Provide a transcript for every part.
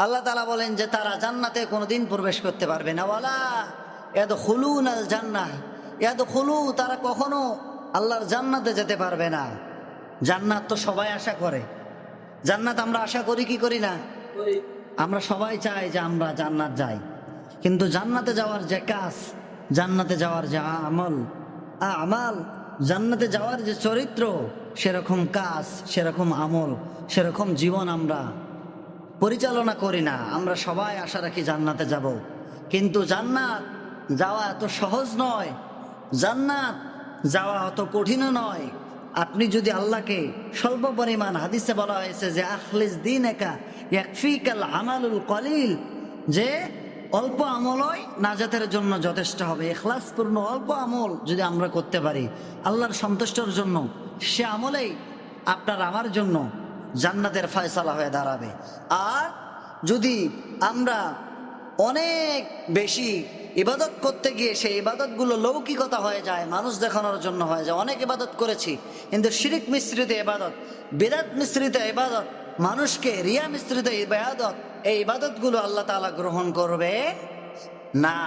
আল্লাহ তাআলা বলেন যে তারা জান্নাতে কোনোদিন প্রবেশ করতে পারবে না। ওয়ালা ইয়াদখুলুনাল জান্নাহ, ইয়াদখুলু, তারা কখনো আল্লাহর জান্নাতে যেতে পারবে না। জান্নাত তো সবাই আশা করে, জান্নাত আমরা আশা করি কি করি না? আমরা সবাই চাই যে আমরা জান্নাত যাই, কিন্তু জান্নাতে যাওয়ার যে কাজ, জান্নাতে যাওয়ার যে আমাল, জান্নাতে যাওয়ার যে চরিত্র, সেরকম কাজ, সেরকম আমল, সেরকম জীবন আমরা পরিচালনা করি না। আমরা সবাই আশা রাখি জান্নাতে যাব, কিন্তু জান্নাত যাওয়া এত সহজ নয়, জান্নাত যাওয়া অত কঠিনও নয়। আপনি যদি আল্লাহকে স্বল্প পরিমাণ, হাদিসে বলা হয়েছে যে আখলিস দীনাকা ইয়াকফিকাল আমালুল কলিল, যে অল্প আমলই নাজাতের জন্য যথেষ্ট হবে। ইখলাসপূর্ণ অল্প আমল যদি আমরা করতে পারি আল্লাহর সন্তুষ্টর জন্য, সে আমলেই আপনার আমার জন্য জান্নাতের ফয়সালা হয়ে দাঁড়াবে। আর যদি আমরা অনেক বেশি ইবাদত করতে গিয়ে সেই ইবাদতগুলো লৌকিকতা হয়ে যায়, মানুষ দেখানোর জন্য হয়ে যায়, অনেক ইবাদত করেছি কিন্তু শিরিক মিশ্রিত ইবাদত, বিদআত মিশ্রিত ইবাদত, মানুষকে রিয়া মিশ্রিত ইবাদত, এই ইবাদতগুলো আল্লাহ তাআলা গ্রহণ করবে না।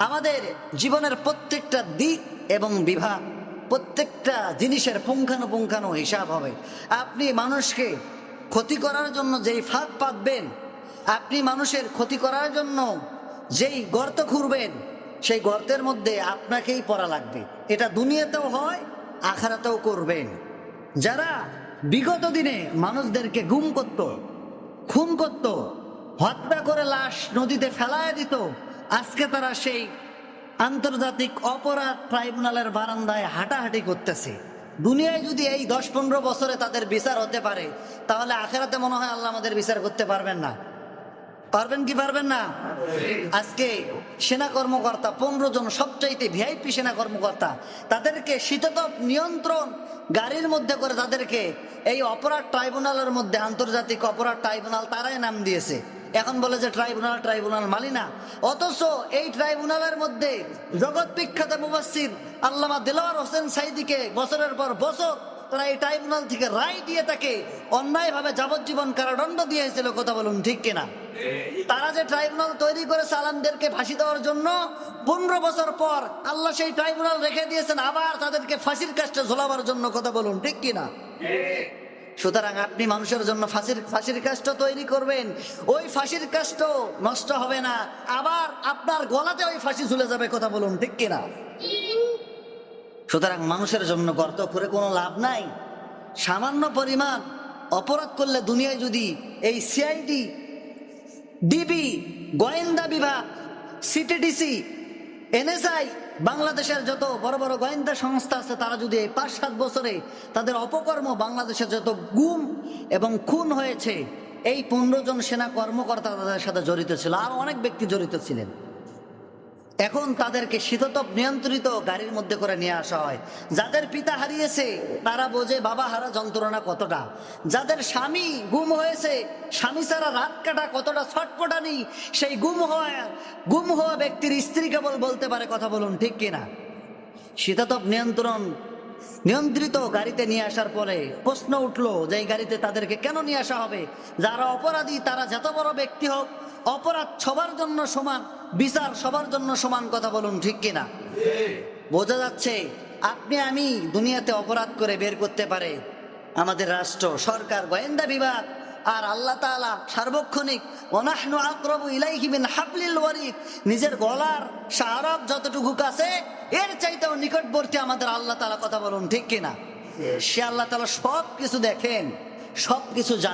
আমাদের জীবনের প্রত্যেকটা দিক এবং বিভাগ, প্রত্যেকটা জিনিসের পুঙ্খানুপুঙ্খানু হিসাব হবে। আপনি মানুষকে ক্ষতি করার জন্য যেই ফাঁদ পাতবেন, আপনি মানুষের ক্ষতি করার জন্য যেই গর্ত খুঁড়বেন, সেই গর্তের মধ্যে আপনাকেই পড়া লাগবে। এটা দুনিয়াতেও হয়, আখিরাতেও করবেন। যারা বিগত দিনে মানুষদেরকে গুম করত, খুন করত, হত্যা করে লাশ নদীতে ফেলায় দিত, আজকে তারা সেই আন্তর্জাতিক অপরাধ ট্রাইব্যুনালের বারান্দায় হাঁটাহাঁটি করতেছে। দুনিয়ায় যদি এই 10-15 বছরে তাদের বিচার হতে পারে, তাহলে আখিরাতে মনে হয় আল্লাহ আমাদের বিচার করতে পারবেন না। পারবেন কি পারবেন না? আজকে সেনা কর্মকর্তা 15 জন, সবচাইতে ভিআইপি সেনা কর্মকর্তা, তাদেরকে শীততাপ নিয়ন্ত্রণ গাড়ির মধ্যে করে তাদেরকে এই অপরাধ ট্রাইব্যুনালের মধ্যে, আন্তর্জাতিক অপরাধ ট্রাইব্যুনাল তারাই নাম দিয়েছে। এখন বলে যে ট্রাইব্যুনাল মানি না। অথচ এই ট্রাইব্যুনালের মধ্যে জগৎ বিখ্যাত মুফাসসির আল্লামা দেলোয়ার হোসেন সাঈদীকে বছরের পর বছর তারা এই ট্রাইব্যুনাল থেকে রায় দিয়ে তাকে অন্যায়ভাবে যাবজ্জীবন কারাদণ্ড দিয়েছিল। কথা বলুন ঠিক কিনা? তারা যে ট্রাইব্যুনাল তৈরি করেছে আলেমদেরকে ফাঁসি দেওয়ার জন্য, 15 বছর পর আল্লাহ সেই ট্রাইব্যুনাল রেখে দিয়েছেন আবার তাদেরকে ফাঁসির কাস্টে ঝোলাবার জন্য। কথা বলুন ঠিক কিনা? সুতরাং আপনি মানুষের জন্য ফাঁসির কাষ্ট তৈরি করবেন, ওই ফাঁসির কাষ্ট নষ্ট হবে না, আবার আপনার গলাতে ওই ফাঁসি ঝুলে যাবে। কথা বলুন ঠিক কিনা? সুতরাং মানুষের জন্য গর্ত করে কোনো লাভ নাই। সামান্য পরিমাণ অপরাধ করলে দুনিয়ায় যদি এই সিআইডি, ডিবি, গোয়েন্দা বিভাগ, সিটিডিসি, এনএসআই, বাংলাদেশের যত বড় বড় গোয়েন্দা সংস্থা আছে, তারা যদি এই 5-7 বছরে তাদের অপকর্ম, বাংলাদেশের যত গুম এবং খুন হয়েছে, এই 15 জন সেনা কর্মকর্তা তাদের সাথে জড়িত ছিল, আর অনেক ব্যক্তি জড়িত ছিলেন। এখন তাদেরকে শীততাপ নিয়ন্ত্রিত গাড়ির মধ্যে করে নিয়ে আসা হয়। যাদের পিতা হারিয়েছে তারা বোঝে বাবা হারা যন্ত্রণা কতটা, যাদের স্বামী গুম হয়েছে, স্বামী ছাড়া রাত কাটা কতটা ছটপটানি, সেই গুম হওয়া ব্যক্তির স্ত্রী কেবল বলতে পারে। কথা বলুন ঠিক কিনা? শীততাপ নিয়ন্ত্রিত গাড়িতে নিয়ে আসার পরে প্রশ্ন উঠলো যে এই গাড়িতে তাদেরকে কেন নিয়ে আসা হবে? যারা অপরাধী, তারা যত বড় ব্যক্তি হোক, অপরাধ সবার জন্য সমান, বিচার সবার জন্য সমান। কথা বলুন ঠিক কিনা? বোঝা যাচ্ছে আপনি আমি দুনিয়াতে অপরাধ করে বের করতে পারে আমাদের রাষ্ট্র, সরকার, গোয়েন্দা বিভাগ, আর আল্লাহ তাআলা সার্বক্ষণিক ওয়ানাহনু আকরাবু ইলাইহি মিন হাবলিল ওয়ারিদ, নিজের গলার শাহরগ যতটুকু কাছে, এর চাইতেও নিকটবর্তী আমাদের আল্লাহ তাআলা। কথা বলুন ঠিক কিনা? সে আল্লাহ তাআলা সব কিছু দেখেন, সব কিছু জানেন।